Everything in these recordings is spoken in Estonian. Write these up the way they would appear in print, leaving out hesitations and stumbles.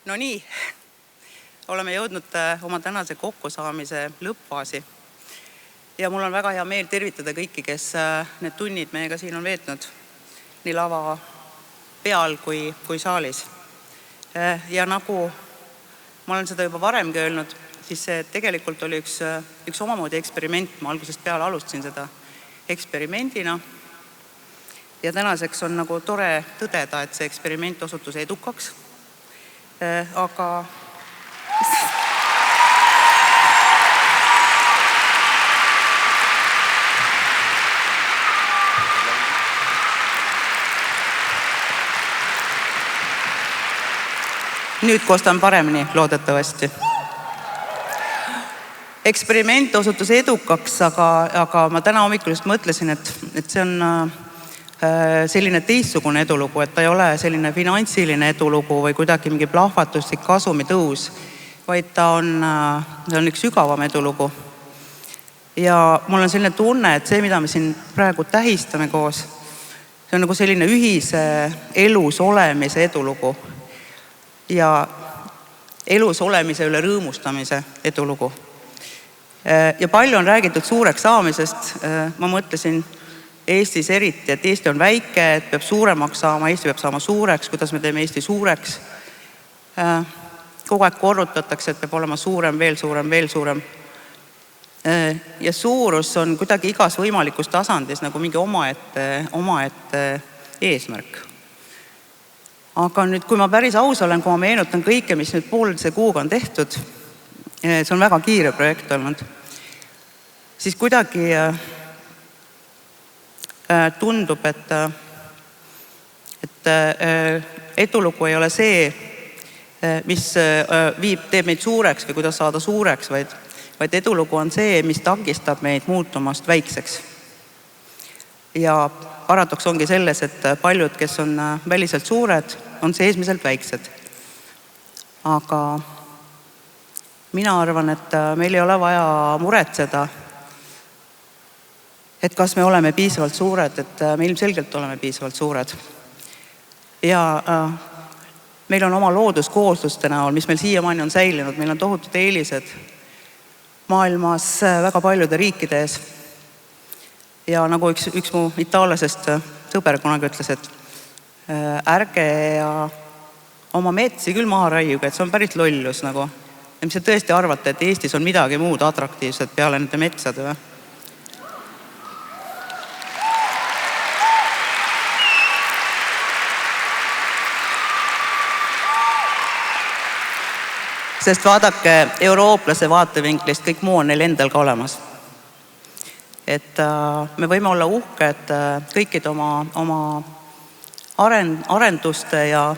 No nii, oleme jõudnud oma tänase kokkusaamise lõppfaasi. Ja mul on väga hea meel tervitada kõiki, kes need tunnid meiega siin on veetnud, nii lava peal kui saalis. Ja nagu ma olen seda juba varemgi öelnud, siis see tegelikult oli üks omamoodi eksperiment. Ma algusest peale alustasin seda eksperimendina. Ja tänaseks on nagu tore tõdeda, et see eksperiment osutus edukaks. Aga nüüd kostan paremini, loodetavasti. Eksperiment osutus edukaks, aga ma täna hommikul just mõtlesin, et see on selline teistsugune edulugu, et ta ei ole selline finantsiline edulugu või kuidagi mingi plahvatuslik kasumitõus, vaid ta on üks sügavam edulugu. Ja mul on selline tunne, et see, mida me siin praegu tähistame koos, see on nagu selline ühise elus olemise edulugu ja elus olemise üle rõõmustamise edulugu. Ja palju on räägitud suureks saamisest. Ma mõtlesin Eestis eriti, et Eesti on väike, et peab suuremaks saama, Eesti peab saama suureks, kuidas me teeme Eesti suureks. Kogu aeg korrutatakse, et peab olema suurem, veel suurem, veel suurem. Ja suurus on kuidagi igas võimalikus tasandis nagu mingi omaette eesmärk. Aga nüüd, kui ma päris aus olen, kui ma meenutan kõike, mis nüüd poolse kuuga on tehtud, see on väga kiire projekt olnud, siis kuidagi tundub, et edulugu ei ole see, mis teeb meid suureks või kuidas saada suureks, vaid edulugu on see, mis takistab meid muutumast väikseks. Ja paradoks ongi selles, et paljud, kes on väliselt suured, on seesmiselt väiksed. Aga mina arvan, et meil ei ole vaja muretseda, et kas me oleme piisavalt suured, et me ilmselgelt oleme piisavalt suured. Ja meil on oma looduskoosluste näol, mis meil siiamaani on säilinud, meil on tohutud eelised maailmas väga paljude riikide ees. Ja nagu üks mu itaallasest sõber kunagi ütles, et ärge ja oma metsi küll maha raiuge, et see on päris lollus nagu. Ja mis te tõesti arvate, et Eestis on midagi muud atraktiivset peale nende metsade või? Sest vaadake, eurooplase vaatevinklist kõik muu on neil endal ka olemas. Et me võime olla uhked kõikide oma arenduste ja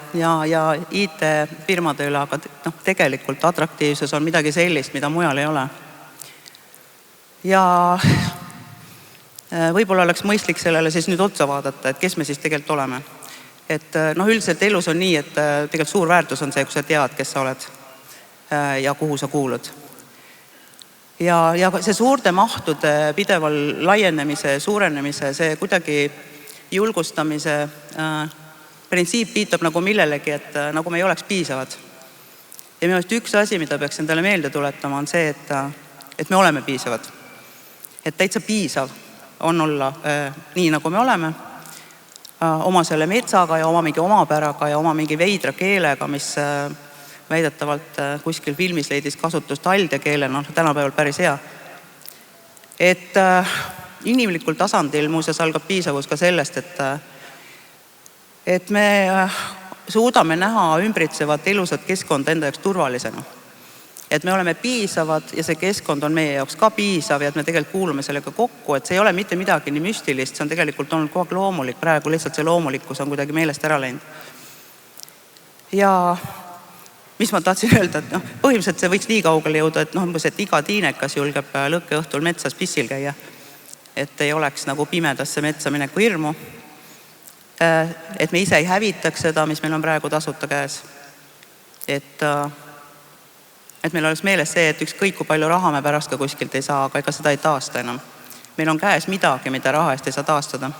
IT-firmade üle, aga tegelikult atraktiivsus on midagi sellist, mida mujal ei ole. Ja võib-olla oleks mõistlik sellele siis nüüd otsa vaadata, et kes me siis tegelikult oleme. Et üldiselt elus on nii, et tegelikult suur väärtus on see, kui sa tead, kes sa oled ja kuhu sa kuulud. Ja see suurte mahtude pideval laienemise, suurenemise, see kuidagi julgustamise printsiip viitab nagu millelegi, et nagu me ei oleks piisavad. Ja minu arust üks asi, mida peaks endale meelde tuletama, on see, et me oleme piisavad. Et täitsa piisav on olla nii, nagu me oleme, oma selle metsaga ja oma mingi omapäraga ja oma mingi veidra keelega, mis väidetavalt kuskil filmis leidis kasutust haldja keelena, tänapäeval päris hea. Et inimlikul tasandil muuseas algab piisavus ka sellest, et me suudame näha ümbritsevat elusat keskkonda enda jaoks turvalisena. Et me oleme piisavad ja see keskkond on meie jaoks ka piisav ja et me tegelikult kuulume sellega kokku, et see ei ole mitte midagi nii müstilist, see on tegelikult olnud kogu aeg loomulik, praegu lihtsalt see loomulikkus on kuidagi meelest ära läinud. Ja mis ma tahtsin öelda, et põhimõtteliselt see võiks nii kaugele jõuda, et iga tiinekas julgeb lõkke õhtul metsas pissil käia, et ei oleks nagu pimedasse metsa mineku hirmu, et me ise ei hävitaks seda, mis meil on praegu tasuta käes, et meil oleks meeles see, et ükskõik kui palju raha me pärast ka kuskilt ei saa, aga ega seda ei taasta enam. Meil on käes midagi, mida raha eest ei saa taastada.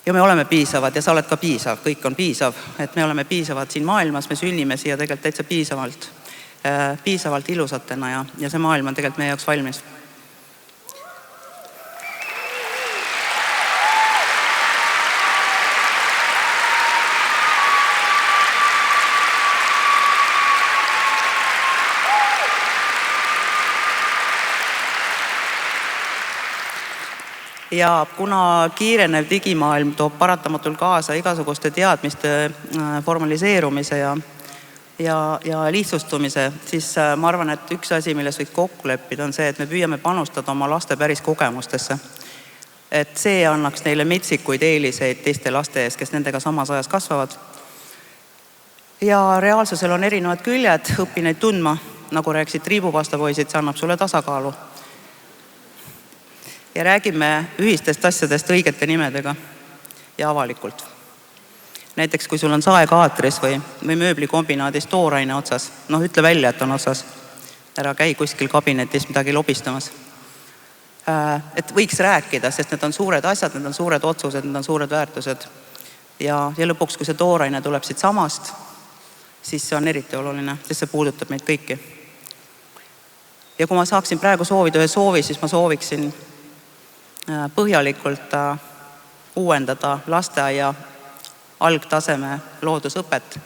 Ja me oleme piisavad ja sa oled ka piisav, kõik on piisav, et me oleme piisavad siin maailmas, me sünnime siia tegelikult täitsa piisavalt ilusatena ja see maailm on tegelikult meie jaoks valmis. Ja kuna kiirenev digimaailm toob paratamatult kaasa igasuguste teadmiste formaliseerumise ja lihtsustumise, siis ma arvan, et üks asi, milles võiks kokku leppida, on see, et me püüame panustada oma laste päris kogemustesse. Et see annaks neile metsikuid eeliseid teiste laste ees, kes nendega samas ajas kasvavad. Ja reaalsusel on erinevad küljed, õpi neid tundma, nagu rääkisid triibupastapoisid, see annab sulle tasakaalu. Ja räägime ühistest asjadest õigete nimedega ja avalikult. Näiteks, kui sul on saekaatris või mööblikombinaadis tooraine otsas, ütle välja, et on otsas. Ära käi kuskil kabinetis midagi lobistamas. Et võiks rääkida, sest need on suured asjad, need on suured otsused, need on suured väärtused. Ja lõpuks, kui see tooraine tuleb siit samast, siis see on eriti oluline, sest see puudutab meid kõiki. Ja kui ma saaksin praegu soovida ühe soovi, siis ma sooviksin põhjalikult uuendada lasteaia algtaseme loodusõpet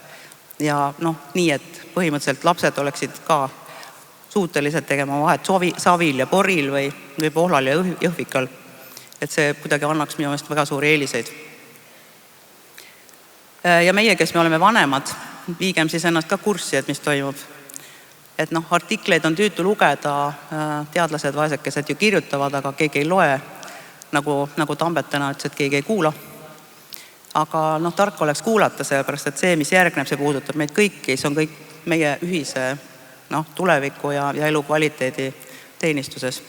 ja nii, et põhimõtteliselt lapsed oleksid ka suutelised tegema vahet savil ja poril või pohlal ja jõhvikal. Et see kuidagi annaks minu meelest väga suuri eeliseid. Ja meie, kes me oleme vanemad, viigem siis ennast ka kurssi, et mis toimub. Et artikleid on tüütu lugeda, teadlased vaesekesed ju kirjutavad, aga keegi ei loe. Nagu Tambet täna ütles, et keegi ei kuula. Aga tark oleks kuulata, sellepärast et see, mis järgneb, see puudutab meid kõiki, see on kõik meie ühise tuleviku ja elu kvaliteedi teenistuses.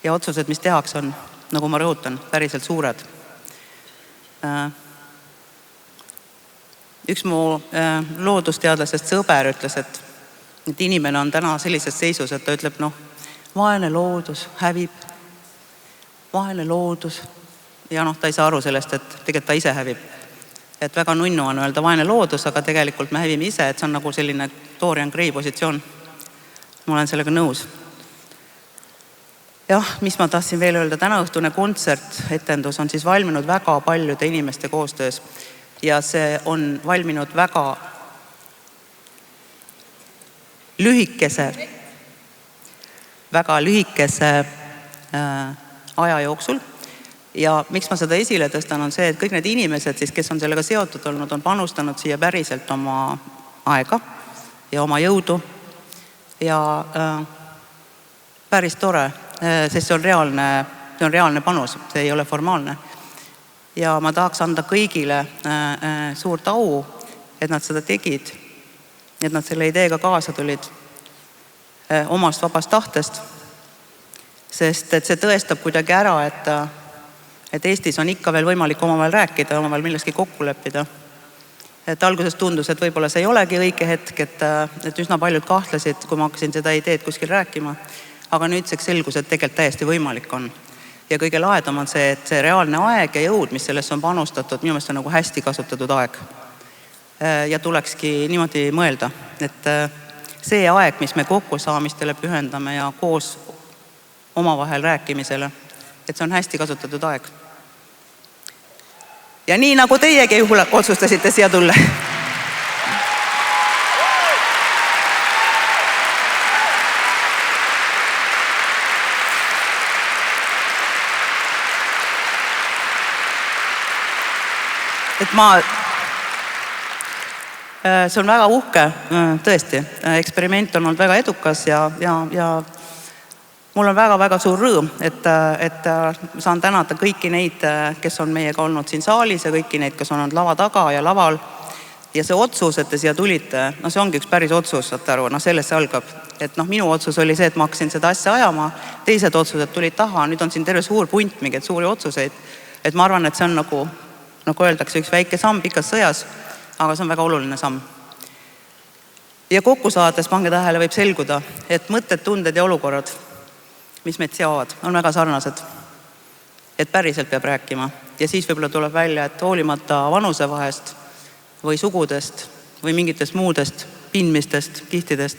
Ja otsused, mis tehakse, on, nagu ma rõhutan, päriselt suured. Üks mu loodusteadlasest sõber ütles, et inimene on täna sellises seisus, et ta ütleb, vaene loodus hävib. Vaene loodus. Ja ta ei saa aru sellest, et tegelikult ta ise hävib. Et väga nunnu on öelda vaene loodus, aga tegelikult me hävime ise, et see on nagu selline Dorian Gray positsioon. Ma olen sellega nõus. Jah, mis ma tahtsin veel öelda, täna õhtune kontsertetendus on siis valminud väga paljude inimeste koostöös ja see on valminud väga lühikese aja jooksul. Ja miks ma seda esile tõstan, on see, et kõik need inimesed, kes on sellega seotud olnud, on panustanud siia päriselt oma aega ja oma jõudu. Ja päris tore, sest see on reaalne panus, see ei ole formaalne. Ja ma tahaks anda kõigile suurt au, et nad seda tegid, et nad selle ideega kaasa tulid omast vabast tahtest. Sest et see tõestab kuidagi ära, et Eestis on ikka veel võimalik omavahel rääkida, omavahel milleski kokku leppida. Et alguses tundus, et võib-olla see ei olegi õige hetk, et üsna paljud kahtlesid, kui ma hakkasin seda ideed kuskil rääkima. Aga nüüdseks selgus, et tegelikult täiesti võimalik on. Ja kõige lahedam on see, et see reaalne aeg ja jõud, mis sellest on panustatud, minu meelest on nagu hästi kasutatud aeg. Ja tulekski niimoodi mõelda, et see aeg, mis me kokkusaamistele pühendame ja koos omavahel rääkimisele, et see on hästi kasutatud aeg. Ja nii nagu teiegi otsustasite siia tulla. Et see on väga uhke, tõesti. Eksperiment on olnud väga edukas ja mul on väga-väga suur rõõm, et saan tänada kõiki neid, kes on meiega olnud siin saalis ja kõiki neid, kes on olnud lava taga ja laval. Ja see otsus, et te siia tulite, see ongi üks päris otsus, saate aru, sellest see algab. Et minu otsus oli see, et ma hakkasin seda asja ajama, teised otsused tulid taha, nüüd on siin terve suur punt mingeid suuri otsuseid. Et ma arvan, et see on nagu öeldakse, üks väike samm pikas sõjas, aga see on väga oluline samm. Ja kokku saades, pange tähele, võib selguda, et mõtted, tunded ja olukorrad, mis meid seovad, on väga sarnased. et päriselt peab rääkima. Ja siis võib-olla tuleb välja, et hoolimata vanusevahest või sugudest või mingitest muudest pindmistest, kihtidest,